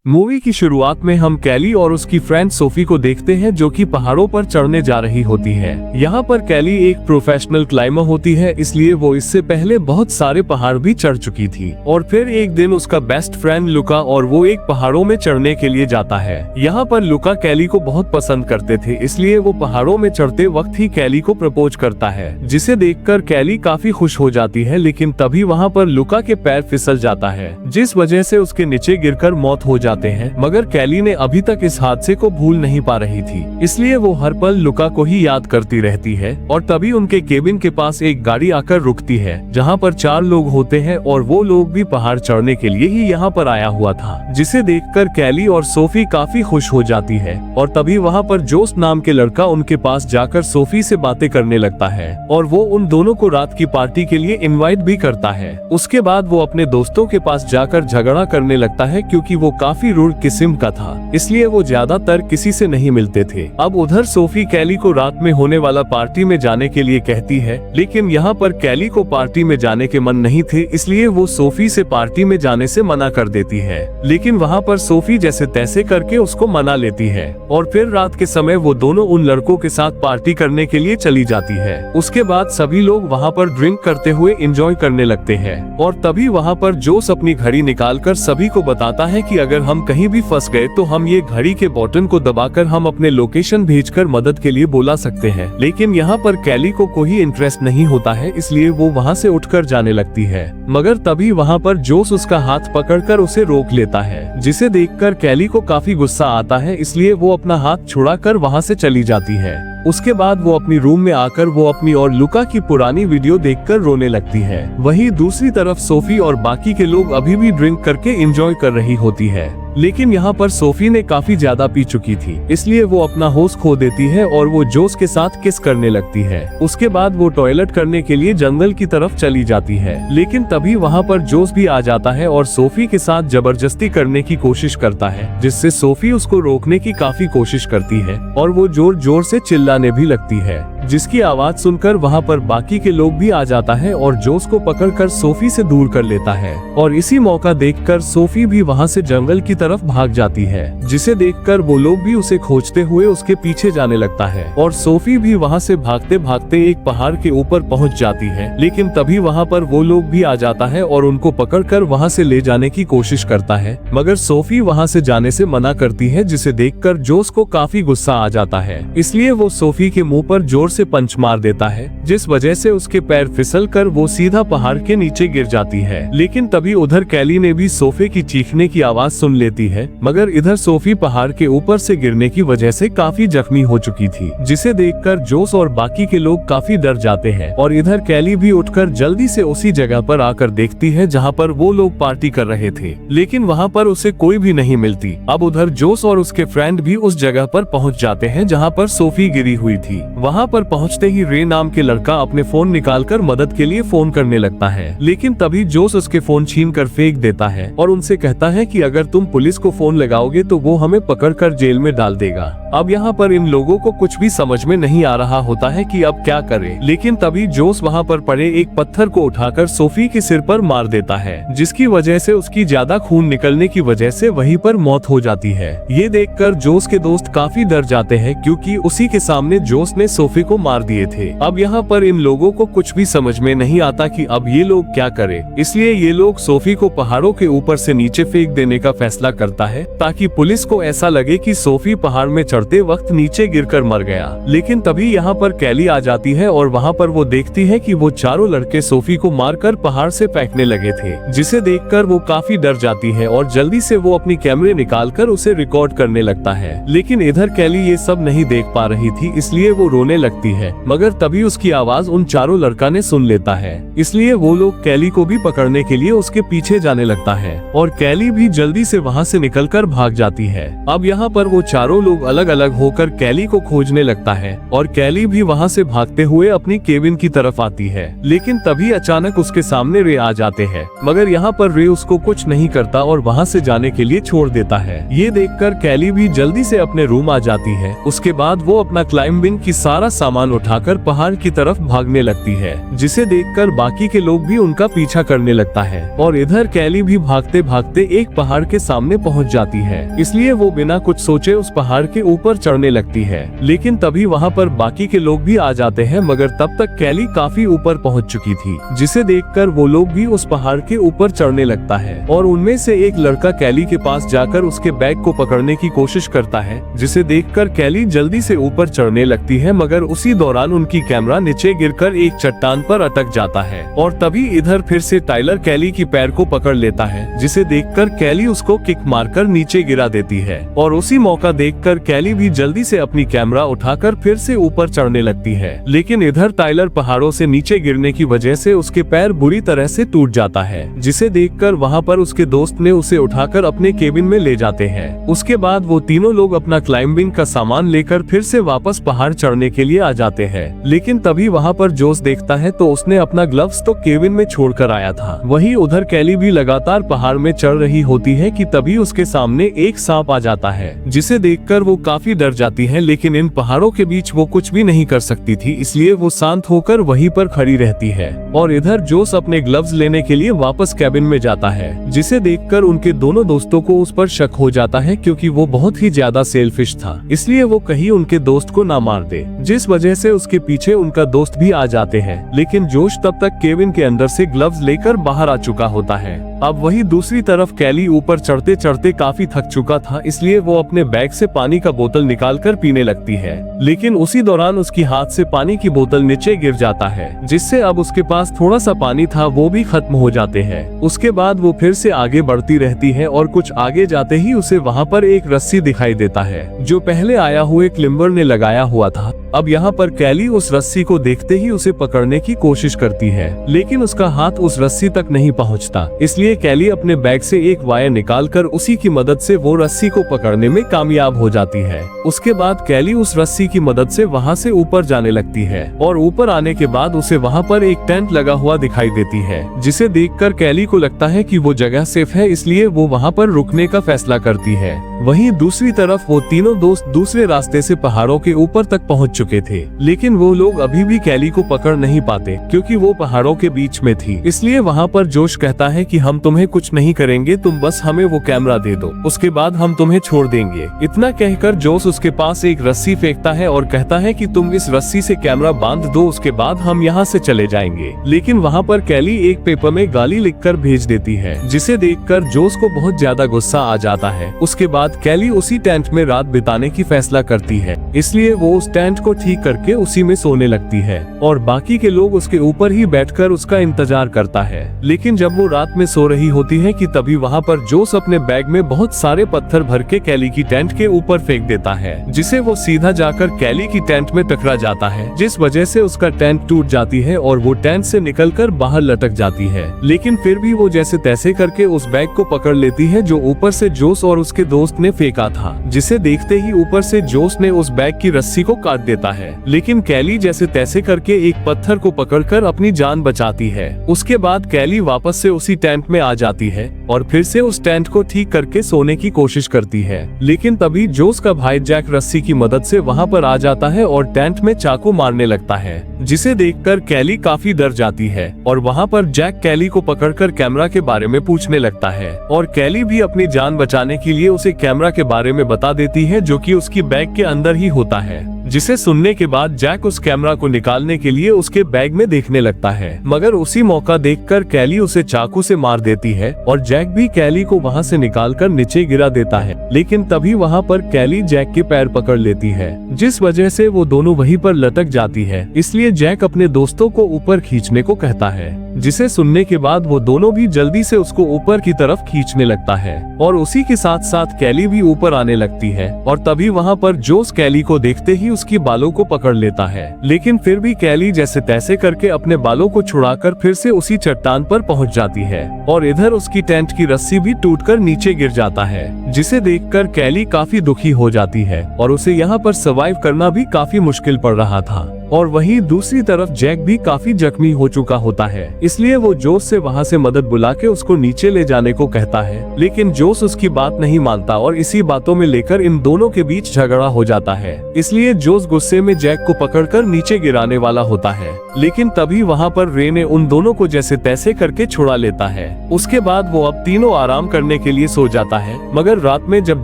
Movie की शुरुआत में हम कैली और उसकी फ्रेंड सोफी को देखते हैं जो कि पहाड़ों पर चढ़ने जा रही होती है। यहाँ पर कैली एक प्रोफेशनल क्लाइमर होती है, इसलिए वो इससे पहले बहुत सारे पहाड़ भी चढ़ चुकी थी। और फिर एक दिन उसका बेस्ट फ्रेंड लुका और वो एक पहाड़ों में चढ़ने के लिए जाता है। यहाँ पर लुका कैली को बहुत पसंद करते थे, इसलिए वो पहाड़ों में चढ़ते वक्त ही कैली को प्रपोज करता है, जिसे देखकर कैली काफी खुश हो जाती है। लेकिन तभी वहाँ पर लुका के पैर फिसल जाता है, जिस वजह से उसके नीचे गिरकर मौत हो जाती हैं। मगर कैली ने अभी तक इस हादसे को भूल नहीं पा रही थी, इसलिए वो हर पल लुका को ही याद करती रहती है। और तभी उनके केबिन के पास एक गाड़ी आकर रुकती है, जहाँ पर 4 लोग होते हैं और वो लोग भी पहाड़ चढ़ने के लिए ही यहाँ पर आया हुआ था, जिसे देखकर कैली और सोफी काफी खुश हो जाती है। और तभी वहाँ पर जोस नाम के लड़का उनके पास जाकर सोफी से बातें करने लगता है और वो उन दोनों को रात की पार्टी के लिए इनवाइट भी करता है। उसके बाद वो अपने दोस्तों के पास जाकर झगड़ा करने लगता है, क्योंकि वो काफी रूड किस्म का था, इसलिए वो ज्यादातर किसी से नहीं मिलते थे। अब उधर सोफी कैली को रात में होने वाला पार्टी में जाने के लिए कहती है, लेकिन यहाँ पर कैली को पार्टी में जाने के मन नहीं थे, इसलिए वो सोफी से पार्टी में जाने से मना कर देती है। लेकिन वहाँ पर सोफी जैसे तैसे करके उसको मना लेती है और फिर रात के समय वो दोनों उन लड़कों के साथ पार्टी करने के लिए चली जाती है। उसके बाद सभी लोग वहाँ पर ड्रिंक करते हुए एंजॉय करने लगते हैं और तभी वहाँ पर जोस अपनी घड़ी निकालकर सभी को बताता है कि अगर हम कहीं भी फंस गए तो हम ये घड़ी के बटन को दबाकर हम अपने लोकेशन भेजकर मदद के लिए बुला सकते हैं। लेकिन यहाँ पर कैली को कोई इंटरेस्ट नहीं होता है, इसलिए वो वहाँ से उठकर जाने लगती है। मगर तभी वहाँ पर जोस उसका हाथ पकड़कर उसे रोक लेता है, जिसे देखकर कैली को काफी गुस्सा आता है, इसलिए वो अपना हाथ छुड़ाकर वहाँ से चली जाती है। उसके बाद वो अपनी रूम में आकर वो अपनी और लुका की पुरानी वीडियो देखकर रोने लगती है। वहीं दूसरी तरफ सोफी और बाकी के लोग अभी भी ड्रिंक करके एंजॉय कर रही होती है। लेकिन यहाँ पर सोफी ने काफी ज्यादा पी चुकी थी, इसलिए वो अपना होश खो देती है और वो जोस के साथ किस करने लगती है। उसके बाद वो टॉयलेट करने के लिए जंगल की तरफ चली जाती है, लेकिन तभी वहाँ पर जोस भी आ जाता है और सोफी के साथ जबरदस्ती करने की कोशिश करता है, जिससे सोफी उसको रोकने की काफी कोशिश करती है और वो जोर जोर से चिल्लाने भी लगती है, जिसकी आवाज सुनकर वहाँ पर बाकी के लोग भी आ जाता है और जोस को पकड़कर सोफी से दूर कर लेता है। और इसी मौका देखकर सोफी भी वहाँ से जंगल की तरफ भाग जाती है, जिसे देखकर वो लोग भी उसे खोजते हुए उसके पीछे जाने लगता है। और सोफी भी वहाँ से भागते भागते एक पहाड़ के ऊपर पहुँच जाती है, लेकिन तभी वहाँ पर वो लोग भी आ जाता है और उनको पकड़कर वहाँ से ले जाने की कोशिश करता है। मगर सोफी वहाँ से जाने से मना करती है, जिसे देखकर जोस को काफी गुस्सा आ जाता है, इसलिए वो सोफी के मुंह पर जोर से पंच मार देता है, जिस वजह से उसके पैर फिसलकर वो सीधा पहाड़ के नीचे गिर जाती है। लेकिन तभी उधर कैली ने भी सोफी की चीखने की आवाज सुन लेती है, मगर इधर सोफी पहाड़ के ऊपर से गिरने की वजह से काफी जख्मी हो चुकी थी, जिसे देखकर जोस और बाकी के लोग काफी डर जाते हैं। और इधर कैली भी उठकर जल्दी से उसी जगह पर आकर देखती है जहाँ पर वो लोग पार्टी कर रहे थे, लेकिन वहाँ पर उसे कोई भी नहीं मिलती। अब उधर जोस और उसके फ्रेंड भी उस जगह पर पहुँच जाते हैं जहाँ पर सोफी गिरी हुई थी। वहाँ पर पहुँचते ही रे नाम के लड़का अपने फोन निकालकर मदद के लिए फोन करने लगता है, लेकिन तभी जोस उसके फोन छीनकर फेंक देता है और उनसे कहता है कि अगर तुम पुलिस को फोन लगाओगे तो वो हमें पकड़कर जेल में डाल देगा। अब यहाँ पर इन लोगों को कुछ भी समझ में नहीं आ रहा होता है कि अब क्या करें, लेकिन तभी जोस वहाँ पर पड़े एक पत्थर को उठाकर सोफी के सिर पर मार देता है, जिसकी वजह से उसकी ज्यादा खून निकलने की वजह से वहीं पर मौत हो जाती है। ये देखकर जोस के दोस्त काफी डर जाते हैं, क्योंकि उसी के सामने जोस ने सोफी को मार दिए थे। अब यहाँ पर इन लोगों को कुछ भी समझ में नहीं आता कि अब ये लोग क्या करें, इसलिए ये लोग सोफी को पहाड़ों के ऊपर से नीचे फेंक देने का फैसला करता है, ताकि पुलिस को ऐसा लगे कि सोफी पहाड़ में चढ़ते वक्त नीचे गिरकर मर गया। लेकिन तभी यहाँ पर कैली आ जाती है और वहाँ पर वो देखती है कि वो चारों लड़के सोफी को मारकर पहाड़ से फेंकने लगे थे, जिसे देखकर वो काफी डर जाती है और जल्दी से वो अपनी कैमरे निकालकर उसे रिकॉर्ड करने लगता है। लेकिन इधर कैली ये सब नहीं देख पा रही थी, इसलिए वो रोने लगती है, मगर तभी उसकी आवाज उन चारों लड़का ने सुन लेता है, इसलिए वो लोग कैली को भी पकड़ने के लिए उसके पीछे जाने लगता है और कैली भी जल्दी से वहाँ से निकलकर भाग जाती है। अब यहाँ पर वो चारों लोग अलग अलग अलग होकर कैली को खोजने लगता है और कैली भी वहाँ से भागते हुए अपनी केबिन की तरफ आती है। लेकिन तभी अचानक उसके सामने रे आ जाते हैं, मगर यहाँ पर रे उसको कुछ नहीं करता और वहाँ से जाने के लिए छोड़ देता है। ये देखकर कैली भी जल्दी से अपने रूम आ जाती है। उसके बाद वो अपना क्लाइंबिंग की सारा सामान उठाकर पहाड़ की तरफ भागने लगती है, जिसे देखकर बाकी के लोग भी उनका पीछा करने लगता है। और इधर कैली भी भागते भागते एक पहाड़ के सामने पहुंच जाती है, इसलिए वो बिना कुछ सोचे उस पहाड़ के ऊपर चढ़ने लगती है। लेकिन तभी वहाँ पर बाकी के लोग भी आ जाते हैं, मगर तब तक कैली काफी ऊपर पहुँच चुकी थी, जिसे देखकर वो लोग भी उस पहाड़ के ऊपर चढ़ने लगता है। और उनमें से एक लड़का कैली के पास जाकर उसके बैग को पकड़ने की कोशिश करता है, जिसे देखकर कैली जल्दी से ऊपर चढ़ने लगती है, मगर उसी दौरान उनकी कैमरा नीचे गिरकर एक चट्टान पर अटक जाता है। और तभी इधर फिर से टाइलर कैली की पैर को पकड़ लेता है, जिसे देखकर कैली उसको किक मारकर नीचे गिरा देती है। और उसी मौका देखकर कैली भी जल्दी से अपनी कैमरा उठाकर फिर से ऊपर चढ़ने लगती है। लेकिन इधर टाइलर पहाड़ों से नीचे गिरने की वजह से उसके पैर बुरी तरह से टूट जाता है, जिसे देखकर वहाँ पर उसके दोस्त ने उसे उठाकर अपने केबिन में ले जाते हैं। उसके बाद वो तीनों लोग अपना क्लाइंबिंग का सामान लेकर फिर से वापस पहाड़ चढ़ने के लिए आ जाते हैं। लेकिन तभी वहाँ पर जोश देखता है तो उसने अपना ग्लव्स तो केबिन में छोड़कर आया था। वहीं उधर कैली भी लगातार पहाड़ में चढ़ रही होती है कि तभी उसके सामने एक सांप आ जाता है, जिसे देखकर वो काफी डर जाती है। लेकिन इन पहाड़ों के बीच वो कुछ भी नहीं कर सकती थी, इसलिए वो शांत होकर वहीं पर खड़ी रहती है। और इधर जोश अपने ग्लव्स लेने के लिए वापस कैबिन में जाता है, जिसे देखकर उनके दोनों दोस्तों को उस पर शक हो जाता है, क्योंकि वो बहुत ही ज्यादा सेल्फिश था, इसलिए वो कहीं उनके दोस्त को ना मार दे, जिस वजह से उसके पीछे उनका दोस्त भी आ जाते हैं। लेकिन जोश तब तक केबिन के अंदर से ग्लव्स लेकर बाहर आ चुका होता है। अब वही दूसरी तरफ कैली ऊपर चढ़ते चढ़ते काफी थक चुका था, इसलिए वो अपने बैग से पानी का बोतल निकालकर पीने लगती है। लेकिन उसी दौरान उसकी हाथ से पानी की बोतल नीचे गिर जाता है, जिससे अब उसके पास थोड़ा सा पानी था वो भी खत्म हो जाते हैं। उसके बाद वो फिर से आगे बढ़ती रहती है और कुछ आगे जाते ही उसे वहाँ पर एक रस्सी दिखाई देता है, जो पहले आया हुए क्लिम्बर ने लगाया हुआ था। अब यहाँ पर कैली उस रस्सी को देखते ही उसे पकड़ने की कोशिश करती है, लेकिन उसका हाथ उस रस्सी तक नहीं पहुँचता, इसलिए कैली अपने बैग से एक वायर निकालकर उसी की मदद से वो रस्सी को पकड़ने में कामयाब हो जाती है। उसके बाद कैली उस रस्सी की मदद से वहाँ से ऊपर जाने लगती है और ऊपर आने के बाद उसे वहाँ पर एक टेंट लगा हुआ दिखाई देती है, जिसे देखकर कैली को लगता है कि वो जगह सेफ है, इसलिए वो वहाँ पर रुकने का फैसला करती है। वहीं दूसरी तरफ वो तीनों दोस्त दूसरे रास्ते से पहाड़ों के ऊपर तक पहुँच चुके थे, लेकिन वो लोग अभी भी कैली को पकड़ नहीं पाते, क्योंकि वो पहाड़ों के बीच में थी। इसलिए वहाँ पर जोश कहता है कि हम तुम्हें कुछ नहीं करेंगे, तुम बस हमें वो कैमरा दे दो, उसके बाद हम तुम्हें छोड़ देंगे। इतना कहकर जोश उसके पास एक रस्सी फेंकता है और कहता है कि तुम इस रस्सी से कैमरा बांध दो, उसके बाद हम यहाँ से चले जाएंगे। लेकिन वहाँ पर कैली एक पेपर में गाली लिखकर भेज देती है, जिसे देखकर जोश को बहुत ज्यादा गुस्सा आ जाता है। उसके बाद कैली उसी टेंट में रात बिताने की फैसला करती है, इसलिए वो उस टेंट को ठीक करके उसी में सोने लगती है और बाकी के लोग उसके ऊपर ही बैठकर उसका इंतजार करता है। लेकिन जब वो रात में सो रही होती है कि तभी वहाँ पर जोश अपने बैग में बहुत सारे पत्थर भर के कैली की टेंट के ऊपर फेंक देता है, जिसे वो सीधा जाकर कैली की टेंट में टकरा जाता है, जिस वजह से उसका टेंट टूट जाती है और वो टेंट से निकलकर बाहर लटक जाती है। लेकिन फिर भी वो जैसे तैसे करके उस बैग को पकड़ लेती है जो ऊपर से जोश और उसके दोस्त ने फेंका था, जिसे देखते ही ऊपर से जोश ने उस बैग की रस्सी को काट देता है। लेकिन कैली जैसे तैसे करके एक पत्थर को पकड़कर अपनी जान बचाती है। उसके बाद कैली वापस से उसी टेंट में आ जाती है और फिर से उस टेंट को ठीक करके सोने की कोशिश करती है। लेकिन तभी जोश का भाई जैक रस्सी की मदद से वहाँ पर आ जाता है और टेंट में चाकू मारने लगता है, जिसे देखकर कैली काफी डर जाती है और वहाँ पर जैक कैली को पकड़कर कैमरा के बारे में पूछने लगता है और कैली भी अपनी जान बचाने के लिए उसे कैमरा के बारे में बता देती है, जो कि उसकी बैग के अंदर ही होता है। जिसे सुनने के बाद जैक उस कैमरा को निकालने के लिए उसके बैग में देखने लगता है, मगर उसी मौका देखकर कैली उसे चाकू से मार देती है और जैक भी कैली को वहां से निकालकर नीचे गिरा देता है। लेकिन तभी वहां पर कैली जैक के पैर पकड़ लेती है, जिस वजह से वो दोनों वहीं पर लटक जाती है। इसलिए जैक अपने दोस्तों को ऊपर खींचने को कहता है, जिसे सुनने के बाद वो दोनों भी जल्दी से उसको ऊपर की तरफ खींचने लगता है और उसी के साथ साथ कैली भी ऊपर आने लगती है। और तभी वहाँ पर जोश कैली को देखते ही उसकी बालों को पकड़ लेता है, लेकिन फिर भी कैली जैसे तैसे करके अपने बालों को छुड़ाकर फिर से उसी चट्टान पर पहुंच जाती है और इधर उसकी टेंट की रस्सी भी टूटकर नीचे गिर जाता है, जिसे देखकर कैली काफी दुखी हो जाती है और उसे यहाँ पर सर्वाइव करना भी काफी मुश्किल पड़ रहा था। और वहीं दूसरी तरफ जैक भी काफी जख्मी हो चुका होता है, इसलिए वो जोस से वहाँ से मदद बुला के उसको नीचे ले जाने को कहता है, लेकिन जोस उसकी बात नहीं मानता और इसी बातों में लेकर इन दोनों के बीच झगड़ा हो जाता है। इसलिए जोस गुस्से में जैक को पकड़कर नीचे गिराने वाला होता है, लेकिन तभी वहाँ पर रे ने उन दोनों को जैसे तैसे करके छुड़ा लेता है। उसके बाद वो अब तीनों आराम करने के लिए सो जाता है, मगर रात में जब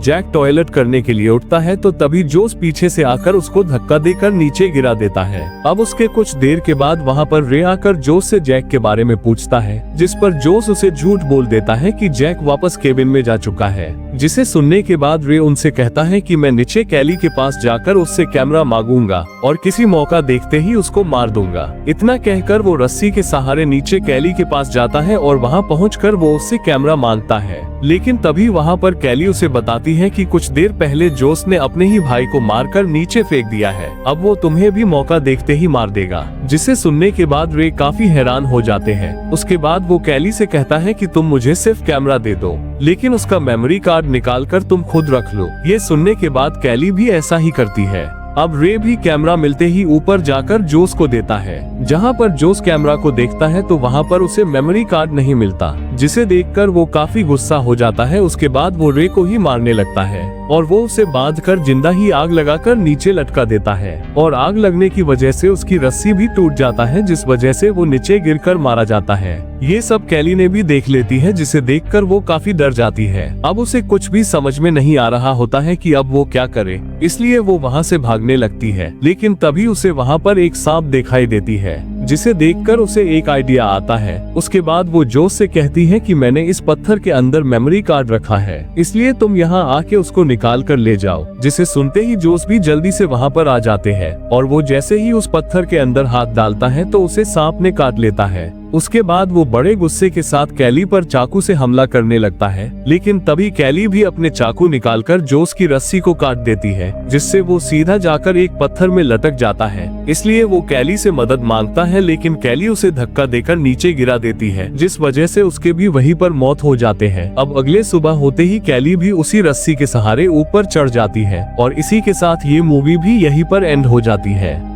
जैक टॉयलेट करने के लिए उठता है तो तभी जोस पीछे से आकर उसको धक्का देकर नीचे गिरा देता है। अब उसके कुछ देर के बाद वहाँ पर रे आकर जोस से जैक के बारे में पूछता है, जिस पर जोस उसे झूठ बोल देता है कि जैक वापस केबिन में जा चुका है, जिसे सुनने के बाद रे उनसे कहता है कि मैं नीचे कैली के पास जाकर उससे कैमरा मांगूंगा और किसी मौका देखते ही उसको मार दूंगा। इतना कहकर वो रस्सी के सहारे नीचे कैली के पास जाता है और वहाँ पहुंचकर वो उससे कैमरा मांगता है, लेकिन तभी वहाँ पर कैली उसे बताती है कि कुछ देर पहले जोस ने अपने ही भाई को मारकर नीचे फेंक दिया है, अब वो तुम्हें भी मौका देखते ही मार देगा। जिसे सुनने के बाद रे काफी हैरान हो जाते हैं। उसके बाद वो कैली से कहता है कि तुम मुझे सिर्फ कैमरा दे दो, लेकिन उसका मेमोरी कार्ड निकाल कर तुम खुद रख लो। ये सुनने के बाद कैली भी ऐसा ही करती है। अब रे भी कैमरा मिलते ही ऊपर जाकर जोस को देता है। जहां पर जोस कैमरा को देखता है तो वहां पर उसे मेमोरी कार्ड नहीं मिलता, जिसे देखकर वो काफी गुस्सा हो जाता है। उसके बाद वो रे को ही मारने लगता है और वो उसे बांधकर जिंदा ही आग लगाकर नीचे लटका देता है और आग लगने की वजह से उसकी रस्सी भी टूट जाता है, जिस वजह से वो नीचे गिरकर मारा जाता है। ये सब कैली ने भी देख लेती है, जिसे देखकर वो काफी डर जाती है। अब उसे कुछ भी समझ में नहीं आ रहा होता है कि अब वो क्या करे, इसलिए वो वहाँ से भागने लगती है, लेकिन तभी उसे वहाँ पर एक सांप दिखाई देती है, जिसे देखकर उसे एक आइडिया आता है। उसके बाद वो जोस से कहती है कि मैंने इस पत्थर के अंदर मेमोरी कार्ड रखा है, इसलिए तुम यहाँ आके उसको निकाल कर ले जाओ। जिसे सुनते ही जोस भी जल्दी से वहाँ पर आ जाते हैं और वो जैसे ही उस पत्थर के अंदर हाथ डालता है तो उसे सांप ने काट लेता है। उसके बाद वो बड़े गुस्से के साथ कैली पर चाकू से हमला करने लगता है, लेकिन तभी कैली भी अपने चाकू निकालकर जोस की रस्सी को काट देती है, जिससे वो सीधा जाकर एक पत्थर में लटक जाता है। इसलिए वो कैली से मदद मांगता है, लेकिन कैली उसे धक्का देकर नीचे गिरा देती है, जिस वजह से उसके भी वहीं पर मौत हो जाते हैं। अब अगले सुबह होते ही कैली भी उसी रस्सी के सहारे ऊपर चढ़ जाती है और इसी के साथ ये मूवी भी यहीं पर एंड हो जाती है।